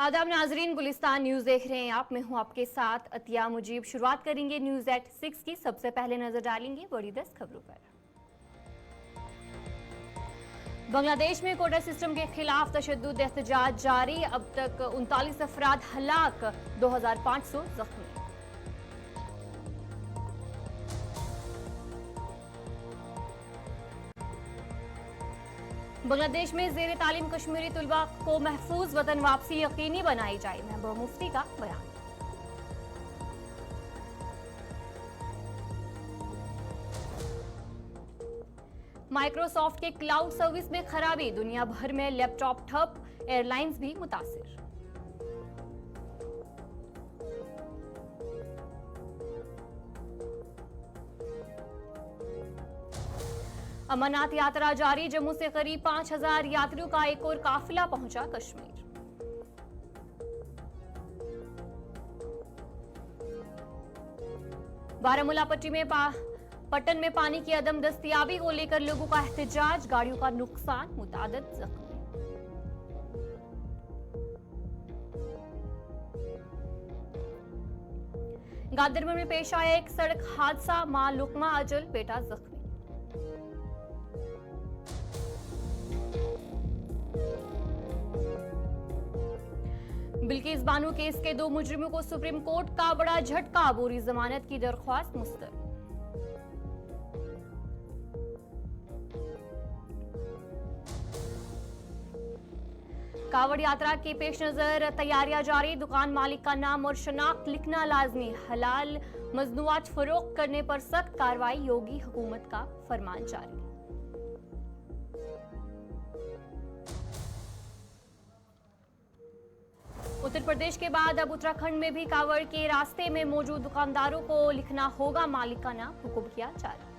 आदाब नाजरीन, गुलिस्तान न्यूज देख रहे हैं आप। मैं हूं आपके साथ अतिया मुजीब। शुरुआत करेंगे न्यूज एट 6 की। सबसे पहले नजर डालेंगे बड़ी 10 खबरों पर। बांग्लादेश में कोटा सिस्टम के खिलाफ तशद्दुद एहतजाज जारी। अब तक 39 अफराद हलाक, 2500 जख्मी। बांग्लादेश में जेर तालीम कश्मीरी तुलबा को महफूज वतन वापसी यकीनी बनाई जाए, महबूबा मुफ्ती का बयान। माइक्रोसॉफ्ट के क्लाउड सर्विस में खराबी, दुनिया भर में लैपटॉप ठप, एयरलाइंस भी मुतासिर। अमरनाथ यात्रा जारी, जम्मू से करीब 5000 यात्रियों का एक और काफिला पहुंचा कश्मीर। बारामूला पट्टी में पट्टन में पानी की अदम दस्तयाबी को लेकर लोगों का एहतजाज, गाड़ियों का नुकसान, मुतादिद जख्मी। गांदरबल में पेश आया एक सड़क हादसा, मां लुकमा अजल, बेटा जख्मी। बिल्किस बानो केस के 2 मुजरिमों को सुप्रीम कोर्ट का बड़ा झटका, बोरी जमानत की दरख्वास्त मुस्तरद। कावड़ यात्रा के पेश नजर तैयारियां जारी, दुकान मालिक का नाम और शनाख्त लिखना लाजमी, हलाल मजनूआत फरोख्त करने पर सख्त कार्रवाई, योगी हुकूमत का फरमान जारी। उत्तर प्रदेश के बाद अब उत्तराखंड में भी कावड़ के रास्ते में मौजूद दुकानदारों को लिखना होगा मालिक का नाम, हुक्म किया जारी।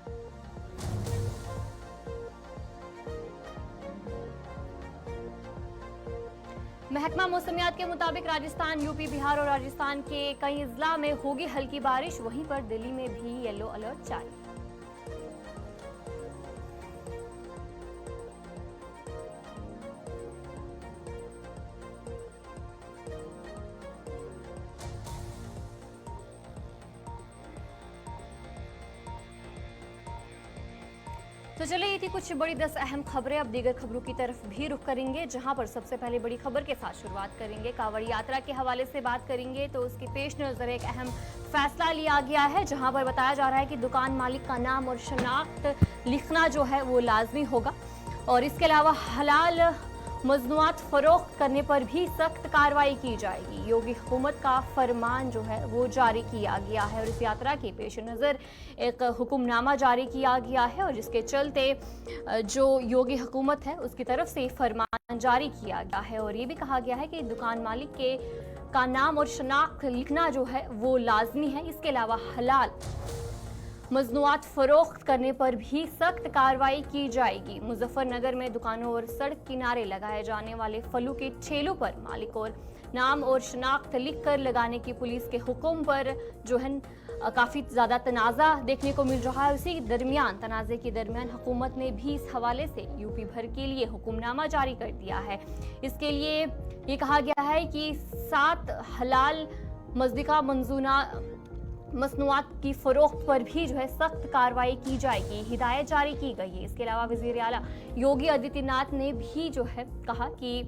महकमा मौसमियात के मुताबिक राजस्थान, यूपी, बिहार और राजस्थान के कई इजला में होगी हल्की बारिश, वहीं पर दिल्ली में भी येलो अलर्ट जारी। तो चलिए, ये थी कुछ बड़ी 10 अहम खबरें। अब दीगर खबरों की तरफ भी रुख करेंगे, जहां पर सबसे पहले बड़ी खबर के साथ शुरुआत करेंगे। कावड़ यात्रा के हवाले से बात करेंगे तो उसके पेश नजर एक अहम फैसला लिया गया है, जहां पर बताया जा रहा है कि दुकान मालिक का नाम और शनाख्त लिखना जो है वो लाजमी होगा, और इसके अलावा हलाल मजनूआत फरोख्त करने पर भी सख्त कार्रवाई की जाएगी। योगी हुकूमत का फरमान जो है वो जारी किया गया है, और इस यात्रा के पेश नज़र एक हुक्मनामा जारी किया गया है, और जिसके चलते जो योगी हुकूमत है उसकी तरफ से फरमान जारी किया गया है, और ये भी कहा गया है कि दुकान मालिक का नाम और शनाख्त लिखना जो है वो लाजमी है। इसके अलावा हलाल मजनूआत फरोख्त करने पर भी सख्त कार्रवाई की जाएगी। मुजफ्फरनगर में दुकानों और सड़क किनारे लगाए जाने वाले फलों के ठेलों पर मालिक और नाम और शनाख्त लिखकर लगाने की पुलिस के हुक्म पर जो है काफ़ी ज़्यादा तनाज़ा देखने को मिल रहा है। उसी तनाज़े के दरमियान हुकूमत ने भी इस हवाले से यूपी भर के लिए हुक्मनामा जारी कर दिया है। इसके लिए ये कहा गया है कि 7 हलाल मजदिका मसनूआत की फरोख्त पर भी जो है सख्त कार्रवाई की जाएगी, हिदायत जारी की गई है। इसके अलावा वज़ीर आला योगी आदित्यनाथ ने भी जो है कहा कि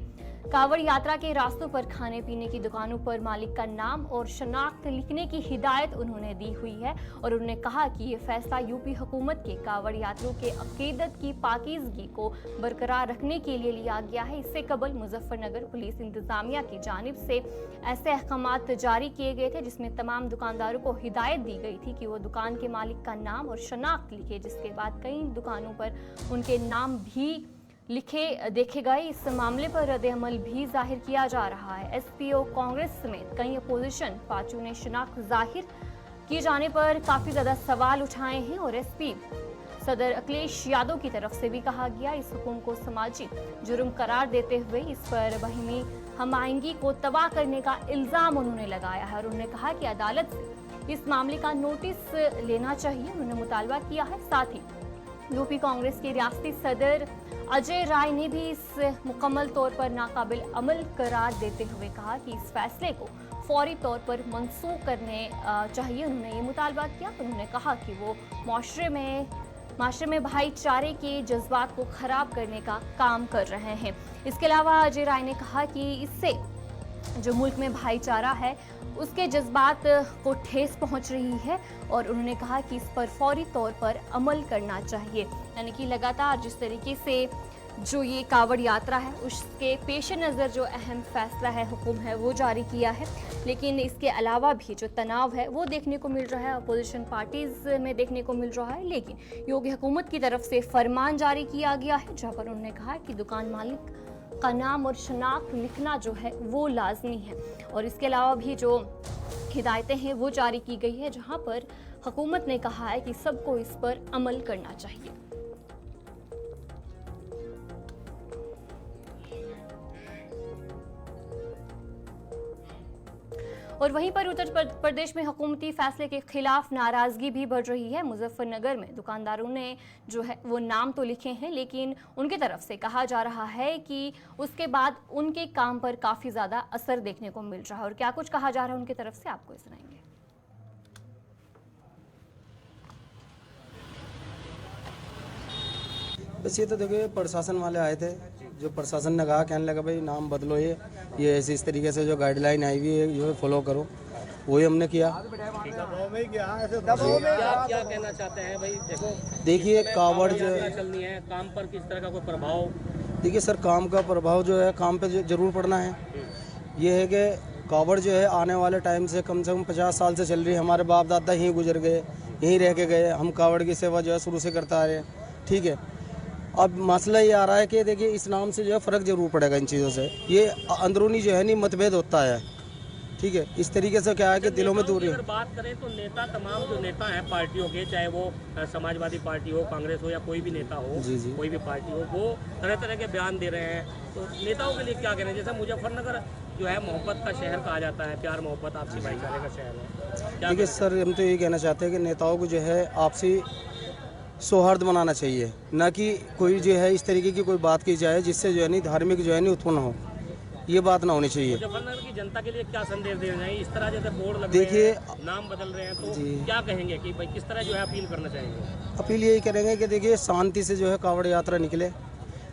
कावड़ यात्रा के रास्तों पर खाने पीने की दुकानों पर मालिक का नाम और शनाख्त लिखने की हिदायत उन्होंने दी हुई है, और उन्होंने कहा कि ये फैसला यूपी हुकूमत के कावड़ यात्रियों के अकीदत की पाकीज़गी को बरकरार रखने के लिए लिया गया है। इससे कबल मुजफ्फरनगर पुलिस इंतजामिया की जानिब से ऐसे अहकामात जारी किए गए थे, जिसमें तमाम दुकानदारों को हिदायत दी गई थी कि वो दुकान के मालिक का नाम और शनाख्त लिखे, जिसके बाद कई दुकानों पर उनके नाम भी लिखे देखे गए। इस मामले पर रद्द-ए-अमल भी जाहिर किया जा रहा है। एसपीओ कांग्रेस समेत कई अपोजिशन पार्टियों ने शनाख्त जाहिर किए जाने पर काफ़ी ज़्यादा सवाल उठाए हैं, और एसपी सदर अखिलेश यादव की तरफ से भी कहा गया इस हुक्म को समाजी जुर्म करार देते हुए इस पर बहिमी हमायंगी को तबाह करने का इल्ज़ाम उन्होंने लगाया है, और उन्होंने कहा कि अदालत से इस मामले का नोटिस लेना चाहिए। उन्होंने मुतालबा किया है। साथ ही यूपी कांग्रेस के रियासती सदर अजय राय ने भी इस मुकम्मल तौर पर नाकाबिल अमल करार देते हुए कहा कि इस फैसले को फौरी तौर पर मनसूख करने चाहिए। उन्होंने ये मुतालबा किया। उन्होंने कहा कि वो माशरे में भाईचारे के जज्बात को खराब करने का काम कर रहे हैं। इसके अलावा अजय राय ने कहा कि इससे जो मुल्क में भाईचारा है उसके जज्बात को ठेस पहुंच रही है और उन्होंने कहा कि इस पर फौरी तौर पर अमल करना चाहिए। यानी कि लगातार जिस तरीके से जो ये कावड़ यात्रा है उसके पेश नज़र जो अहम फैसला है हुक्म है वो जारी किया है, लेकिन इसके अलावा भी जो तनाव है वो देखने को मिल रहा है अपोजिशन पार्टीज में देखने को मिल रहा है। लेकिन योगी हुकूमत की तरफ से फरमान जारी किया गया है जहाँ पर उन्होंने कहा कि दुकान मालिक का नाम और शनाख्त लिखना जो है वो लाजमी है और इसके अलावा भी जो हिदायतें हैं वो जारी की गई है जहाँ पर हुकूमत ने कहा है कि सबको इस पर अमल करना चाहिए। और वहीं पर उत्तर प्रदेश में हुकूमती फैसले के खिलाफ नाराजगी भी बढ़ रही है। मुजफ्फरनगर में दुकानदारों ने जो है वो नाम तो लिखे हैं, लेकिन उनकी तरफ से कहा जा रहा है कि उसके बाद उनके काम पर काफ़ी ज़्यादा असर देखने को मिल रहा है। और क्या कुछ कहा जा रहा है उनकी तरफ से आपको सुनाएंगे। बस ये तो देखिए प्रशासन वाले आए थे, जो प्रशासन ने कहा, कहने लगा भाई नाम बदलो, ये ऐसे इस तरीके से जो गाइडलाइन आई हुई है जो है फॉलो करो, वही हमने किया। क्या कहना चाहते हैं भाई? देखिए कावड़ जो चलनी है, काम पर किस तरह का कोई प्रभाव? देखिए सर, काम का प्रभाव जो है काम पे जरूर पड़ना है। ये है कि कावड़ जो है आने वाले टाइम से कम 50 साल से चल रही है। हमारे बाप दादा यहीं गुजर गए, यहीं रह के गए। हम कावड़ की सेवा जो है शुरू से करता आ रहे हैं, ठीक है। अब मसला ये आ रहा है कि देखिए इस नाम से जो है फ़र्क जरूर पड़ेगा इन चीज़ों से। ये अंदरूनी जो है नहीं मतभेद होता है, ठीक है। इस तरीके से क्या है कि दिलों में दूरी। अगर बात करें तो नेता, तमाम जो नेता हैं पार्टियों के, चाहे वो समाजवादी पार्टी हो, कांग्रेस हो या कोई भी नेता हो, जी। कोई भी पार्टी हो, वो तरह तरह के बयान दे रहे हैं। तो नेताओं के लिए क्या कहना है? जैसे मुजफ्फरनगर जो है मोहब्बत का शहर कहा जाता है, प्यार मोहब्बत आपसी भाईचारे का शहर है। देखिए सर, हम तो यही कहना चाहते हैं कि नेताओं को जो है आपसी सौहार्द बनाना चाहिए, ना कि कोई जो है इस तरीके की कोई बात की जाए जिससे जो है नहीं धार्मिक जो है नहीं उत्पन्न हो। ये बात ना होनी चाहिए। मुजफ्फरनगर की जनता के लिए क्या संदेश दे रहे हैं? इस तरह जैसे बोर्ड लग देखिए, रहे हैं, नाम बदल रहे हैं, तो क्या कहेंगे कि भाई किस तरह जो है अपील करना चाहेंगे? अपील यही करेंगे कि देखिए शांति से जो है कावड़ यात्रा निकले,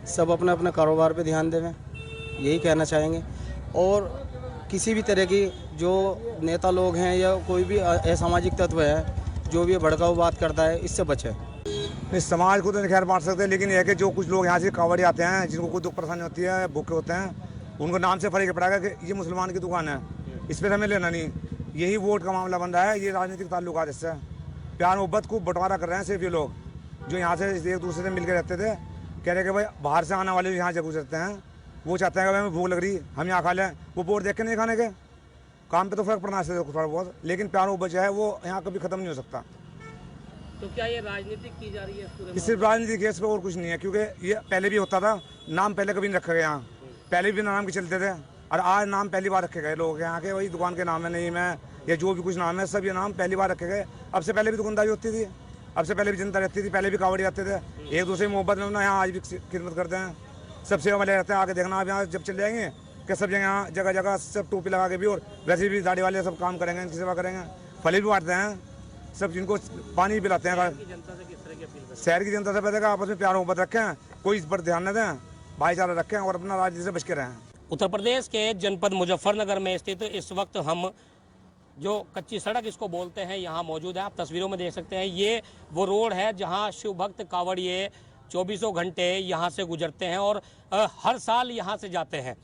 सब अपने अपने कारोबार पे ध्यान देवें, यही कहना चाहेंगे। और किसी भी तरह की जो नेता लोग हैं या कोई भी असामाजिक तत्व है जो भी भड़काऊ बात करता है, इससे बचे। इस समाज को तो नहीं खैर बांट सकते, लेकिन यह है कि जो कुछ लोग यहाँ से कावड़ी आते हैं, जिनको कोई दुख परेशानी होती है, भूखे होते हैं, उनको नाम से फर्क पड़ेगा कि ये मुसलमान की दुकान है, इस पर हमें लेना नहीं। यही वोट का मामला बन रहा है, ये राजनीतिक ताल्लुकात इससे प्यार मोहब्बत को बंटवारा कर रहे हैं। सिर्फ ये लोग जो यहाँ से एक दूसरे से मिलकर रहते थे, कह रहे कि भाई बाहर से आने वाले जो यहाँ जब गुजरते हैं वो चाहते हैं कि हमें भूख लग रही, हम यहाँ खा लें। वो वोट देख के नहीं खाने के, काम पे तो फर्क पड़ना है थोड़ा बहुत, लेकिन प्यार मोहब्बत जो है वो यहाँ कभी खत्म नहीं हो सकता। तो क्या ये राजनीतिक की जा रही है? सिर्फ राजनीतिक केस पे और कुछ नहीं है, क्योंकि ये पहले भी होता था। नाम पहले कभी नहीं रखा गया यहाँ, पहले भी नाम के चलते थे, और आज नाम पहली बार रखे गए लोगों के यहाँ के। वही दुकान के नाम है, नहीं मैं या जो भी कुछ नाम है, सब ये नाम पहली बार रखे गए। अब से पहले भी दुकानदारी होती थी, अब से पहले भी जनता रहती थी, पहले भी कावड़ी आते थे, एक दूसरे की मोहब्बत में ना यहाँ आज भी खिदमत करते हैं, सब सेवा वाले रहते हैं। आगे देखना आप यहाँ जब चले जाएंगे कि सब जगह यहाँ जगह जगह सब टोपी लगा के भी, और वैसे भी दाढ़ी वाले सब काम करेंगे, इनकी सेवा करेंगे, फल भी बांटते हैं, सब जिनको पानी पिलाते हैं। शहर की जनता से पहले आपस में प्यार मोहब्बत रखें, कोई इस पर ध्यान न दें, भाईचारा रखें और अपना राज्य से बच के रहें। उत्तर प्रदेश के जनपद मुजफ्फरनगर में स्थित इस वक्त हम जो कच्ची सड़क इसको बोलते हैं यहाँ मौजूद है। आप तस्वीरों में देख सकते हैं, ये वो रोड है जहाँ शिव भक्त कांवड़िए 24 घंटे यहाँ से गुजरते हैं और हर साल यहाँ से जाते हैं।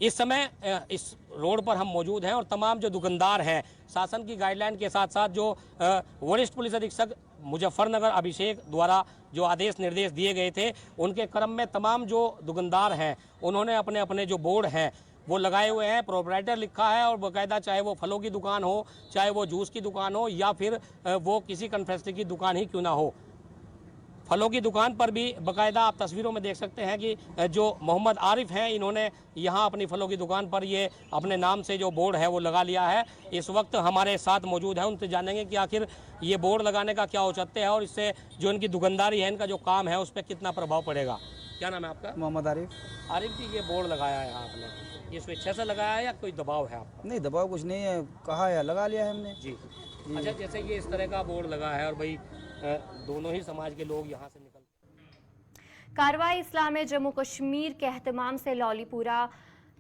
इस समय इस रोड पर हम मौजूद हैं और तमाम जो दुकानदार हैं, शासन की गाइडलाइन के साथ साथ जो वरिष्ठ पुलिस अधीक्षक मुजफ्फरनगर अभिषेक द्वारा जो आदेश निर्देश दिए गए थे, उनके क्रम में तमाम जो दुकानदार हैं उन्होंने अपने अपने जो बोर्ड हैं वो लगाए हुए हैं। प्रोप्राइटर लिखा है और बाकायदा, चाहे वो फलों की दुकान हो, चाहे वो जूस की दुकान हो या फिर वो किसी कन्फेक्शनरी की दुकान ही क्यों ना हो। फलों की दुकान पर भी बाकायदा आप तस्वीरों में देख सकते हैं कि जो मोहम्मद आरिफ हैं, इन्होंने यहाँ अपनी फलों की दुकान पर ये अपने नाम से जो बोर्ड है वो लगा लिया है। इस वक्त हमारे साथ मौजूद है, उनसे जानेंगे कि आखिर ये बोर्ड लगाने का क्या औचित्य है और इससे जो इनकी दुकानदारी है, इनका जो काम है, उस पर कितना प्रभाव पड़ेगा। क्या नाम है आपका? मोहम्मद आरिफ। आरिफ जी, ये बोर्ड लगाया है आपने, ये स्वेच्छा से लगाया है या कोई दबाव है आपका? नहीं, दबाव कुछ नहीं है, कहा है लगा लिया है हमने जी। अच्छा, जैसे ये इस तरह का बोर्ड लगा है और भाई दोनों ही समाज के लोग यहाँ से निकल। कार्रवाई इस्लाम में जम्मू कश्मीर के एहतमाम से लौलीपुरा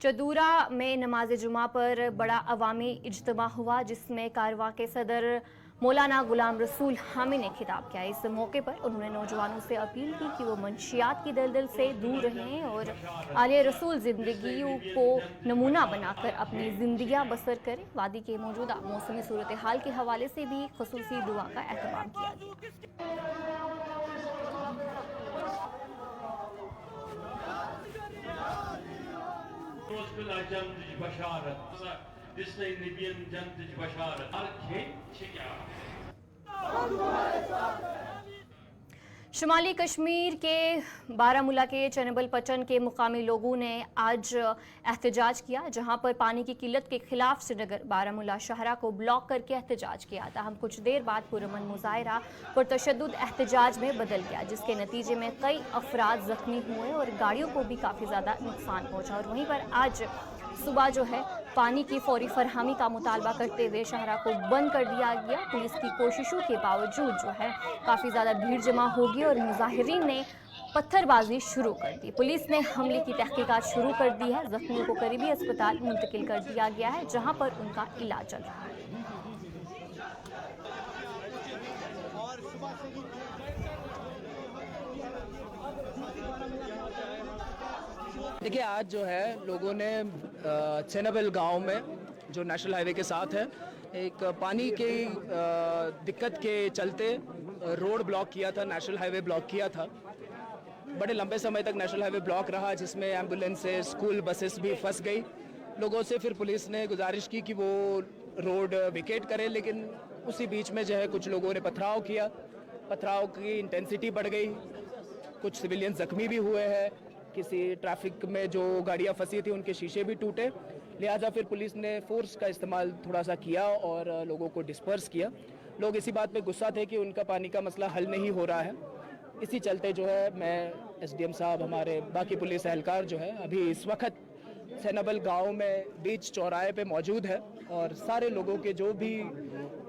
चदूरा में नमाज जुमा पर बड़ा अवामी इज्तिमा हुआ, जिसमें कारवा के सदर मौलाना गुलाम रसूल हामी ने खिताब किया। इस मौके पर उन्होंने नौजवानों से अपील की कि वो मंशियात की दलदल से दूर रहें और आले रसूल जिंदगी को नमूना बनाकर अपनी जिंदगियां बसर करें। वादी के मौजूदा मौसमी सूरत हाल के हवाले से भी खसूसी दुआ का एहतमाम किया गया। शुमाली कश्मीर के बारामूला के चनबल पचन के मुकामी लोगों ने आज एहतजाज किया, जहां पर पानी की किल्लत के खिलाफ श्रीनगर बारामूला शहरा को ब्लॉक करके एहतजाज किया था। हम कुछ देर बाद पुरअमन मुजाहरा पुरतशद्दुद एहतजाज में बदल गया, जिसके नतीजे में कई अफराद जख्मी हुए और गाड़ियों को भी काफ़ी ज़्यादा नुकसान पहुँचा। और वहीं पर आज सुबह जो है पानी की फौरी फरहमी का मुतालबा करते हुए शहरा को बंद कर दिया गया। पुलिस की कोशिशों के बावजूद जो है काफ़ी ज़्यादा भीड़ जमा होगी और मुजाहिरीन ने पत्थरबाजी शुरू कर दी। पुलिस ने हमले की तहकीकात शुरू कर दी है। जख्मियों को करीबी अस्पताल मुंतकिल कर दिया गया है, जहां पर उनका इलाज चल रहा है। देखिए, आज जो है लोगों ने चेनाबल गांव में जो नेशनल हाईवे के साथ है, एक पानी की दिक्कत के चलते रोड ब्लॉक किया था, नेशनल हाईवे ब्लॉक किया था। बड़े लंबे समय तक नेशनल हाईवे ब्लॉक रहा, जिसमें एम्बुलेंसेस, स्कूल बसेस भी फंस गई। लोगों से फिर पुलिस ने गुजारिश की कि वो रोड विकेट करें, लेकिन उसी बीच में जो है कुछ लोगों ने पथराव किया। पथराव की इंटेंसिटी बढ़ गई, कुछ सिविलियन जख्मी भी हुए हैं, किसी ट्रैफिक में जो गाड़ियां फंसी थी उनके शीशे भी टूटे। लिहाजा फिर पुलिस ने फोर्स का इस्तेमाल थोड़ा सा किया और लोगों को डिस्पर्स किया। लोग इसी बात पे गुस्सा थे कि उनका पानी का मसला हल नहीं हो रहा है। इसी चलते जो है मैं एसडीएम साहब, हमारे बाकी पुलिस एहलकार जो है अभी इस वक्त चेनाबल गांव में बीच चौराहे पे मौजूद है और सारे लोगों के जो भी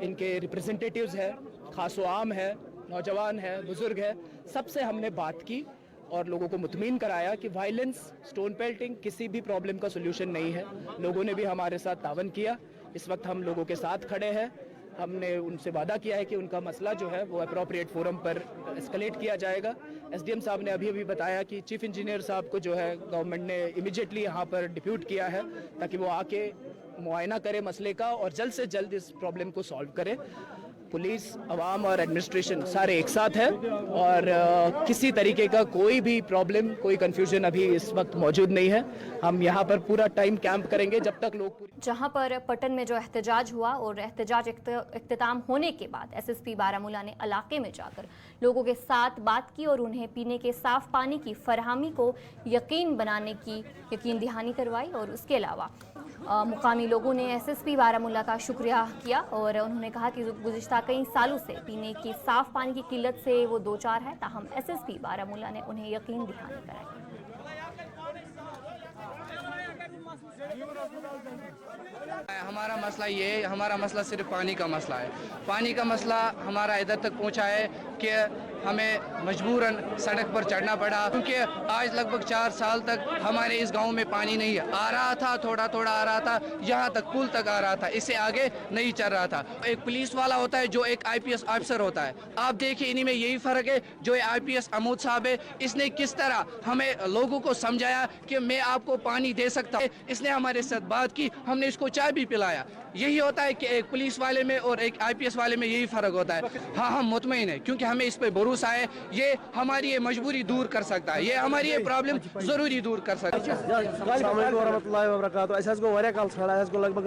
इनके रिप्रेजेंटेटिव्स हैं, खासो आम है, नौजवान है, बुजुर्ग है, सबसे हमने बात की और लोगों को मुतमीन कराया कि वायलेंस, स्टोन पेल्टिंग किसी भी प्रॉब्लम का सोल्यूशन नहीं है। लोगों ने भी हमारे साथ तावन किया। इस वक्त हम लोगों के साथ खड़े हैं। हमने उनसे वादा किया है कि उनका मसला जो है वो अप्रोप्रिएट फोरम पर एस्केलेट किया जाएगा। एसडीएम साहब ने अभी बताया कि चीफ इंजीनियर साहब को जो है गवर्नमेंट ने इमीडिएटली यहाँ पर डिप्यूट किया है ताकि वो आके मुआयना करे मसले का और जल्द से जल्द इस प्रॉब्लम को सॉल्व करे। पुलिस, अवाम और एडमिनिस्ट्रेशन सारे एक साथ है और किसी तरीके का कोई भी प्रॉब्लम, कोई कंफ्यूजन अभी इस वक्त मौजूद नहीं है। हम यहाँ पर पूरा टाइम कैंप करेंगे जब तक लोग जहाँ पर पटन में जो एहतजाज हुआ और एहतजाज इख्तिताम होने के बाद एसएसपी बारामूला ने इलाके में जाकर लोगों के साथ बात की और उन्हें पीने के साफ पानी की फरहमी को यकीन बनाने की यकीन दहानी करवाई। और उसके अलावा मुकामी लोगों ने एसएसपी बारामूला का शुक्रिया किया और उन्होंने कहा कि गुज़िश्ता कई सालों से पीने की साफ पानी की किल्लत से वो दो चार है, ताहम एसएसपी बारामूला ने उन्हें यकीन दहानी कराई। हमारा मसला सिर्फ पानी का मसला है। पानी का मसला हमारा इधर तक पहुंचा है कि हमें मजबूरन सड़क पर चढ़ना पड़ा, क्योंकि आज लगभग 4 साल तक हमारे इस गांव में पानी नहीं आ रहा था। थोड़ा थोड़ा आ रहा था, यहाँ तक पुल तक आ रहा था, इससे आगे नहीं चल रहा था। एक पुलिस वाला होता है जो एक आईपीएस ऑफिसर होता है। आप देखिए, इन्हीं में यही फ़र्क है। जो आईपीएस अमूद साहब है, इसने किस तरह हमें लोगों को समझाया कि मैं आपको पानी दे सकता हूँ। इसने हमारे साथ बात की, हमने इसको चाय भी पिलाया। यही होता है कि एक पुलिस वाले में और एक आईपीएस वाले में यही फ़र्क होता है। हाँ, हम मुतमईन है क्योंकि हमें इस पर भरोसा है। ये हमारी ये मजबूरी दूर कर सकता है, ये हमारी ये प्रॉब्लम ज़रूरी दूर कर सकता है। लगभग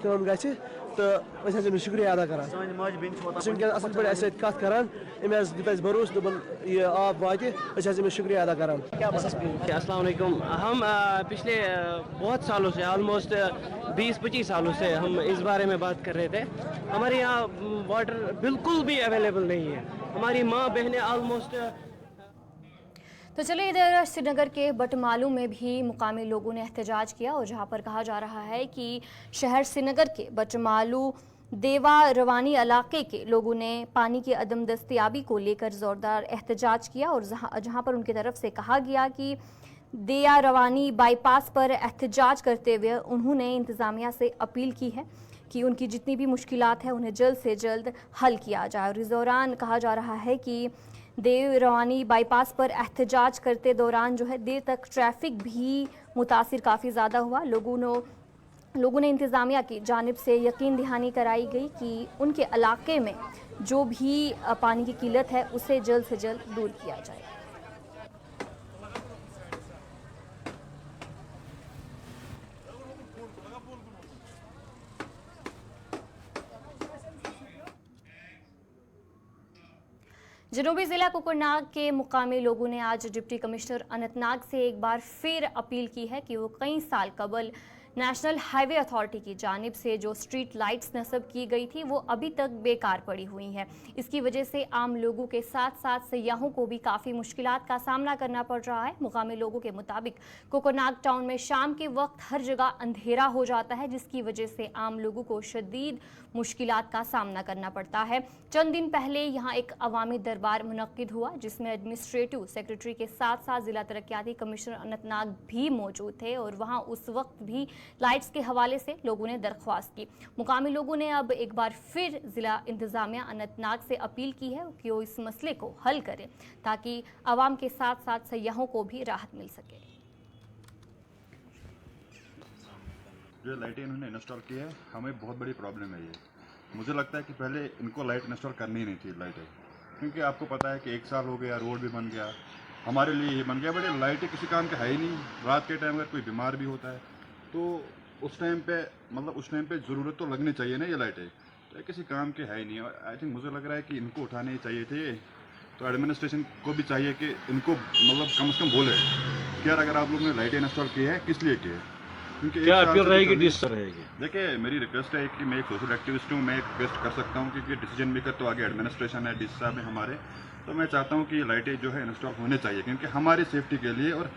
कम गि तो शुक्रिया अदा करान असल पे अस कत करान अमें दित भरोस दोपन यह आब वात शुक्रिया अदा करान। अस्सलाम वालेकुम। हम पिछले बहुत सालों से ऑलमोस्ट 20-25 सालों से हम इस बारे में बात कर रहे थे। हमारे यहाँ वाटर बिल्कुल भी अवेलेबल नहीं है। हमारी माँ बहनें ऑलमोस्ट। तो चलिए इधर श्रीनगर के बटमालू में भी मुकामी लोगों ने एहतजाज किया और जहां पर कहा जा रहा है कि शहर श्रीनगर के बटमालू देवा रवानी इलाके के लोगों ने पानी की अदम दस्तयाबी को लेकर ज़ोरदार एहतजाज किया और जहां पर उनकी तरफ से कहा गया कि देया रवानी बाईपास पर एहतजाज करते हुए उन्होंने इंतज़ामिया से अपील की है कि उनकी जितनी भी मुश्किलात हैं उन्हें जल्द से जल्द हल किया जाए। और इस दौरान कहा जा रहा है कि देव रवानी बाईपास पर एहतजाज करते दौरान जो है देर तक ट्रैफिक भी मुतासिर काफ़ी ज़्यादा हुआ। लोगों ने इंतज़ामिया की जानिब से यकीन दहानी कराई गई कि उनके इलाके में जो भी पानी की किल्लत है उसे जल्द से जल्द दूर किया जाए। जनूबी ज़िला कुकरनाग के मुकामी लोगों ने आज डिप्टी कमिश्नर अनंतनाग से एक बार फिर अपील की है कि वो कई साल कबल नेशनल हाईवे अथॉरिटी की जानिब से जो स्ट्रीट लाइट्स नस्ब की गई थी वो अभी तक बेकार पड़ी हुई हैं। इसकी वजह से आम लोगों के साथ साथ सयाहों को भी काफ़ी मुश्किलात का सामना करना पड़ रहा है। मुकामी लोगों के मुताबिक कुकरनाग टाउन में शाम के वक्त हर जगह अंधेरा हो जाता है, जिसकी वजह से आम लोगों को शदीद मुश्किलात का सामना करना पड़ता है। चंद दिन पहले यहाँ एक अवामी दरबार मुनक्किद हुआ जिसमें एडमिनिस्ट्रेटिव सेक्रेटरी के साथ साथ ज़िला तरक्याती कमिश्नर अनंतनाग भी मौजूद थे और वहाँ उस वक्त भी लाइट्स के हवाले से लोगों ने दरख्वास्त की। मुकामी लोगों ने अब एक बार फिर ज़िला इंतज़ामिया अनंतनाग से अपील की है कि वो इस मसले को हल करें ताकि आवाम के साथ साथ सयाहों को भी राहत मिल सके। जो लाइटें इन्होंने इंस्टॉल की है हमें बहुत बड़ी प्रॉब्लम है। ये मुझे लगता है कि पहले इनको लाइट इंस्टॉल करनी ही नहीं थी लाइटें, क्योंकि आपको पता है कि 1 साल हो गया, रोड भी बन गया, हमारे लिए ये बन गया, बट लाइटें किसी काम के है ही नहीं। रात के टाइम अगर कोई बीमार भी होता है तो उस टाइम पे ज़रूरत तो लगनी चाहिए ना ये लाइटें, तो ये किसी काम के है ही नहीं। और आई थिंक मुझे लग रहा है कि इनको उठाने ही चाहिए थे। तो एडमिनिस्ट्रेशन को भी चाहिए कि इनको कम से कम बोले कि यार अगर आप लोगों ने लाइटें इंस्टॉल की है किस लिए की है, क्योंकि क्या अपील रहेगी, डिसीजन रहेगी। देखिए मेरी रिक्वेस्ट है कि मैं एक सोशल एक्टिविस्ट हूँ, मैं एक रिक्वेस्ट कर सकता हूँ क्योंकि डिसीजन मेकर तो आगे एडमिनिस्ट्रेशन है, डीसी साहब है हमारे, तो मैं चाहता हूँ कि ये लाइटें जो है इंस्टॉल होने चाहिए क्योंकि हमारी सेफ्टी के लिए, और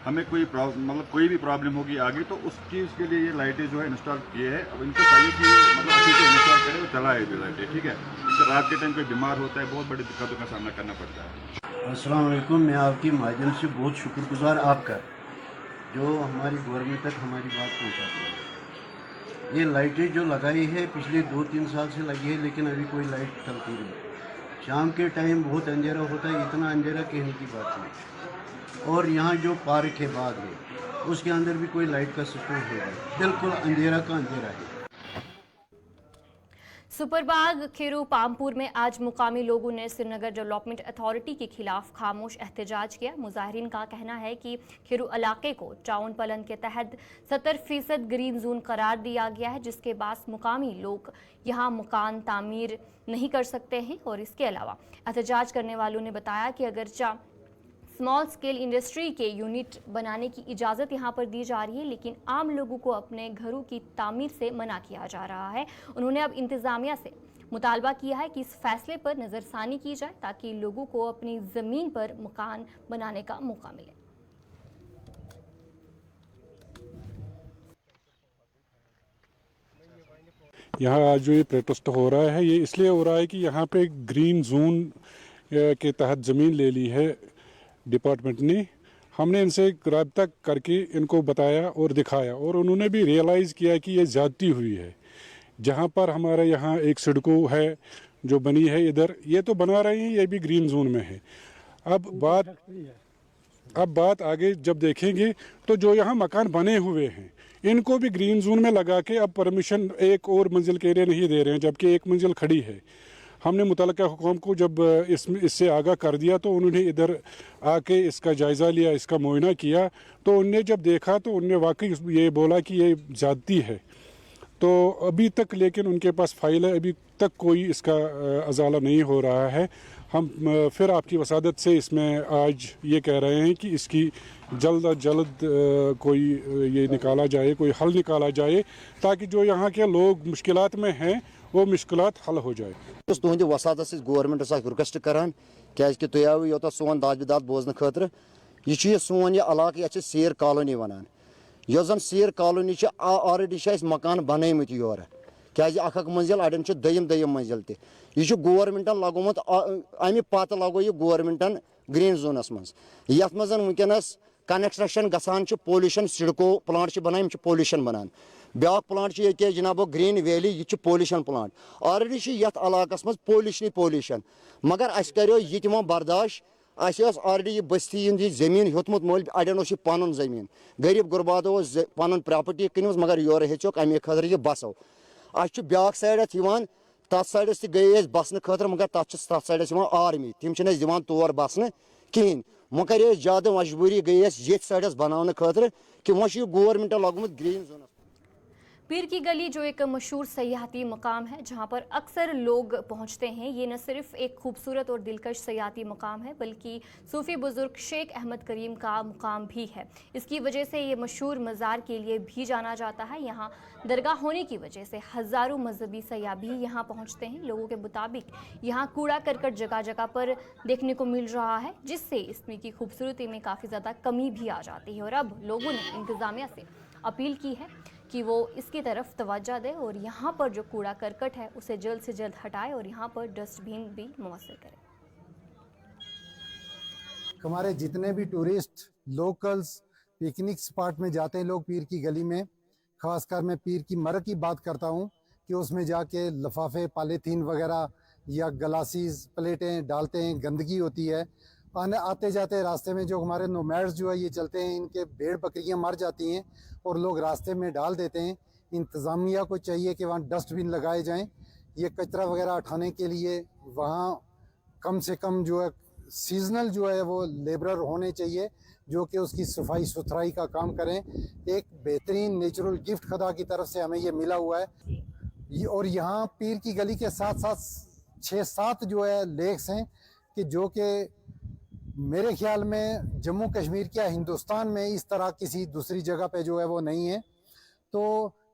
हमें कोई भी प्रॉब्लम होगी आगे तो उस चीज़ के लिए ये लाइटें जो है इंस्टॉल किए हैं। अब इनको चाहिए कि अच्छे से इंस्टॉल करें और चलाए भी लाइटें, ठीक है। तो रात के टाइम कोई बीमार होता है, बहुत बड़ी दिक्कतों का सामना करना पड़ता है। अस्सलाम वालेकुम। मैं आपके माध्यम से बहुत शुक्रगुजार आपका जो हमारी गवर्नमेंट तक हमारी बात पहुंचाती है। ये लाइटें जो लगाई है पिछले 2-3 साल से लगी है, लेकिन अभी कोई लाइट चलती नहीं। शाम के टाइम बहुत अंधेरा होता है, इतना अंधेरा कहने की बात नहीं। और यहाँ जो पार्क है बाग है उसके अंदर भी कोई लाइट का सिस्टम है, बिल्कुल अंधेरा का अंधेरा है। सुपरबाग खीरू पामपुर में आज मुकामी लोगों ने श्रीनगर डेवलपमेंट अथॉरिटी के खिलाफ खामोश एहतजाज किया। मुजाहिरीन का कहना है कि खीरू इलाके को टाउन प्लान के तहत 70% ग्रीन जोन करार दिया गया है, जिसके बाद मुकामी लोग यहां मकान तामीर नहीं कर सकते हैं। और इसके अलावा एहतजाज करने वालों ने बताया कि अगरचा स्मॉल स्केल इंडस्ट्री के यूनिट बनाने की इजाज़त यहाँ पर दी जा रही है, लेकिन आम लोगों को अपने घरों की तामीर से मना किया जा रहा है। उन्होंने अब इंतज़ामिया से मुतालबा किया है कि इस फैसले पर नज़रसानी की जाए ताकि लोगों को अपनी ज़मीन पर मकान बनाने का मौका मिले। यहाँ आज जो ये प्रोटेस्ट हो रहा है ये इसलिए हो रहा है कि यहाँ पे ग्रीन जोन के तहत ज़मीन ले ली है डिपार्टमेंट ने। हमने इनसे रब्ता करके इनको बताया और दिखाया और उन्होंने भी रियलाइज़ किया कि ये ज़्यादती हुई है। जहाँ पर हमारे यहाँ एक सड़कों है जो बनी है इधर, ये तो बना रहे हैं, ये भी ग्रीन जोन में है। अब बात आगे जब देखेंगे तो जो यहाँ मकान बने हुए हैं इनको भी ग्रीन जोन में लगा के अब परमिशन एक और मंजिल के लिए नहीं दे रहे हैं, जबकि एक मंजिल खड़ी है। हमने मुतल्लिका हुकूम को जब इससे आगाह कर दिया तो उन्होंने इधर आके इसका जायज़ा लिया, इसका मुआयना किया। तो उनने जब देखा तो उनने वाकई ये बोला कि ये ज़्यादती है। तो अभी तक लेकिन उनके पास फाइल है, अभी तक कोई इसका अजाला नहीं हो रहा है। हम फिर आपकी वसादत से इसमें आज ये कह रहे हैं कि इसकी जल्द अज जल्द कोई ये निकाला जाए, कोई हल निकाला जाए, ताकि जो यहाँ के लोग मुश्किलात में हैं वो मुश्किलात हल हो जाए। तुहद वसादत गवर्नमेंटस रिक्वेस्ट करान कि तुम आव योत सोन दाद बिदात बोजन खतर। यह सोन यह इलाक यह सेर कॉलोनी वनान। यह जन सेर कॉलोनी ऑलरेडी मकान बनमत योर क्या अख मंजिल अड़न दयम मंजिल तह गवर्नमेंटन लगोमुत अमि पत लगो यह गवर्नमेंटन ग्रीन जोनस मज यथ मज वनकस कंस्ट्रक्शन गसान पोल्यूशन सिडको प्लांट बनान पोल्यूशन बनान। ब्या प्लांट ये जनाबो ग्रीन वैली यह पोल्यूशन प्लांट ऑलरेडी यथ इलाकस मज पोल्यूशन मगर अस करो यह बर्दाश्त। ऑलरेडी यह बस्ती हंद जमीन हेतमुत मोल अड़न पन जमीन गरीब गुरबादो पन प्रॉपर्टी कनम मगर योर हेचोक अमे खतर यह बसो। अस ब्या साइडत तथ साइडस गए बसन खतर मगर तथ साइडस आर्मी तम दिवान तौर बसन कहें वह कर ज्यादा मजबूरी गई ये साइडस बनाने खतर कि वह गवर्नमेंट लगमुत ग्रीन जोन। पीर की गली जो एक मशहूर सयाहती मकाम है जहां पर अक्सर लोग पहुंचते हैं, ये न सिर्फ एक खूबसूरत और दिलकश सयाहती मकाम है बल्कि सूफी बुजुर्ग शेख अहमद करीम का मुकाम भी है। इसकी वजह से ये मशहूर मज़ार के लिए भी जाना जाता है। यहाँ दरगाह होने की वजह से हज़ारों मजहबी सयाह भी यहाँ पहुँचते हैं। लोगों के मुताबिक यहाँ कूड़ा करकट जगह जगह पर देखने को मिल रहा है, जिससे इसमें की खूबसूरती में काफ़ी ज़्यादा कमी भी आ जाती है। और अब लोगों ने इंतज़ामिया से अपील की है कि वो इसकी तरफ तवज्जो दे और यहाँ पर जो कूड़ा करकट है उसे जल्द से जल्द हटाए और यहाँ पर डस्टबिन भी मुयस्सर करें। हमारे जितने भी टूरिस्ट लोकल्स पिकनिक स्पॉट में जाते हैं लोग पीर की गली में, खासकर मैं पीर की मर की बात करता हूँ कि उसमें जाके लिफाफे पॉलीथीन वगैरह या ग्लासेस प्लेटें डालते हैं, गंदगी होती है। आते जाते रास्ते में जो हमारे नोमैड्स जो है ये चलते हैं, इनके भेड़ बकरियां मर जाती हैं और लोग रास्ते में डाल देते हैं। इंतज़ामिया को चाहिए कि वहाँ डस्टबिन लगाए जाएं। ये कचरा वगैरह उठाने के लिए वहाँ कम से कम जो है सीजनल जो है वो लेबरर होने चाहिए जो कि उसकी सफाई सुथराई का काम करें। एक बेहतरीन नेचुरल गिफ्ट खुदा की तरफ से हमें ये मिला हुआ है। और यहाँ पीर की गली के साथ साथ 6-7 जो है लेक्स हैं कि जो कि मेरे ख्याल में जम्मू कश्मीर क्या हिंदुस्तान में इस तरह किसी दूसरी जगह पे जो है वो नहीं है। तो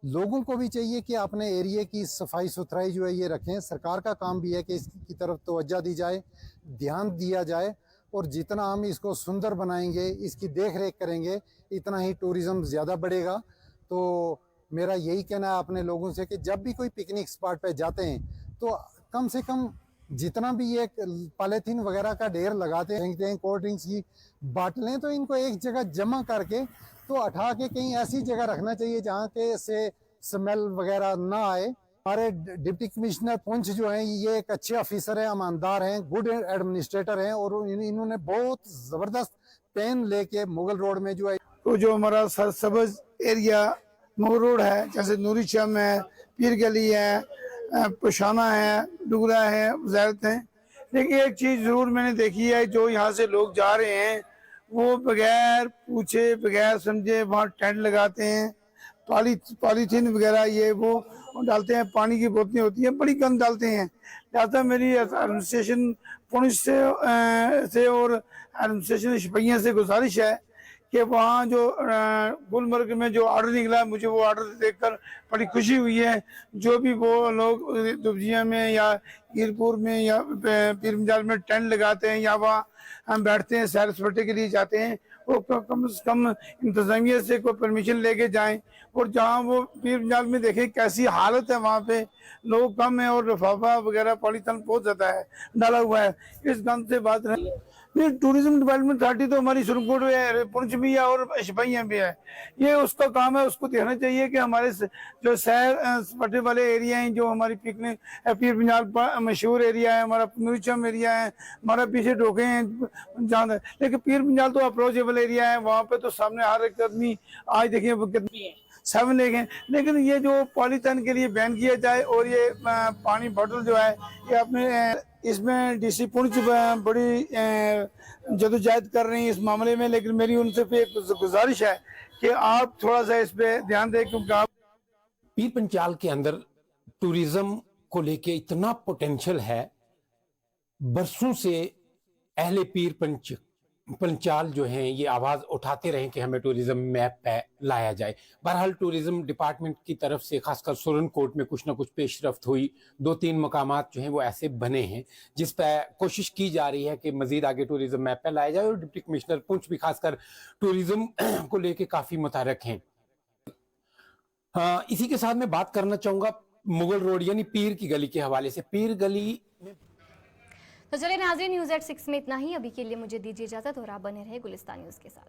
लोगों को भी चाहिए कि अपने एरिया की सफाई सुथराई जो है ये रखें। सरकार का काम भी है कि इसकी तरफ तवज्जो दी जाए, ध्यान दिया जाए और जितना हम इसको सुंदर बनाएंगे, इसकी देख रेख करेंगे, इतना ही टूरिज़्म ज़्यादा बढ़ेगा। तो मेरा यही कहना है अपने लोगों से कि जब भी कोई पिकनिक स्पॉट पे जाते हैं तो कम से कम जितना भी ये पॉलीथीन वगैरह का ढेर लगाते हैं, कोल्ड ड्रिंक्स की बाटलें, तो इनको एक जगह जमा करके तो उठा के कहीं ऐसी जगह रखना चाहिए जहाँ के से स्मेल वगैरह ना आए। हमारे डिप्टी कमिश्नर पुंछ जो हैं ये एक अच्छे ऑफिसर हैं, ईमानदार हैं, गुड एडमिनिस्ट्रेटर हैं और इन्होंने बहुत ज़बरदस्त पेन लेके मुगल रोड में जो है तो जो हमारा सरसब्ज एरिया मुगल रोड है, जैसे नूरी शम है, पीर गली है, पुशाना है, डुगरा है, वजारत है। लेकिन एक चीज़ ज़रूर मैंने देखी है, जो यहाँ से लोग जा रहे हैं वो बगैर पूछे बगैर समझे वहाँ टेंट लगाते हैं, पॉलीथीन वगैरह ये वो डालते हैं, पानी की बोतलें होती हैं, बड़ी कम डालते हैं। लिहाजा मेरी एडमिनिस्ट्रेशन पुलिस से और एडमिनिस्ट्रेशन सिपहियों से गुजारिश है कि वहाँ जो गुलमर्ग में जो ऑर्डर निकला, मुझे वो ऑर्डर देखकर बड़ी खुशी हुई है। जो भी वो लोग दुबजिया में या ईरपुर में या पीर मजाल में टेंट लगाते हैं या वहाँ हम बैठते हैं, सैर सपाटे के लिए जाते हैं, वो कम से कम इंतज़ामिया से कोई परमिशन लेके जाएं और जहाँ वो पीर मजाल में देखें कैसी हालत है, वहाँ पे लोग कम है और लिफाफा वगैरह पॉलीथीन बहुत ज़्यादा है डाला हुआ है। इस गंद से बात नहीं। फिर टूरिज्म डेवलपमेंट अथॉरिटी तो हमारी सुरनकोट में है, पुंछ भी है और सिपाहियाँ भी है। ये उसका काम है, उसको देखना चाहिए कि हमारे जो सैर सपाटे वाले एरिया हैं, जो हमारी पिकनिक पीर पंजाल मशहूर एरिया है, हमारा नूरीचम एरिया है, हमारा पीछे ढोके हैं जहाँ, लेकिन पीर पंजाल तो अप्रोचेबल एरिया है, वहाँ पे तो सामने हर एक आदमी आज देखिए 7 लेंगे, लेकिन ये जो पॉलीथीन के लिए बैन किया जाए और ये पानी बोतल जो है ये अपने इसमें डीसी पुंछ बड़ी जदोजहद कर रही है इस मामले में, लेकिन मेरी उनसे भी एक गुजारिश है कि आप थोड़ा सा इस पे ध्यान दें, क्योंकि आप पीर पंचाल के अंदर टूरिज्म को लेके इतना पोटेंशियल है। बरसों से अहले पीर पंचाल जो हैं ये आवाज़ उठाते रहे कि हमें टूरिज्म मैप पे लाया जाए। बहरहाल टूरिज्म डिपार्टमेंट की तरफ से खासकर सोलन कोट में कुछ ना कुछ पेशरफ्त हुई। 2-3 मकामात जो हैं वो ऐसे बने हैं जिस पर कोशिश की जा रही है कि मजीद आगे टूरिज्म मैप पे लाया जाए, और डिप्टी कमिश्नर पुंछ भी खासकर टूरिज्म को लेके काफ़ी मुतहरक हैं। इसी के साथ मैं बात करना चाहूँगा मुगल रोड यानी पीर की गली के हवाले से। पीर गली तो चलिए नाज़रीन, न्यूज़ एट 6 में इतना ही। अभी के लिए मुझे दीजिए इजाजत और आप बने रहे गुलिस्तान न्यूज़ के साथ।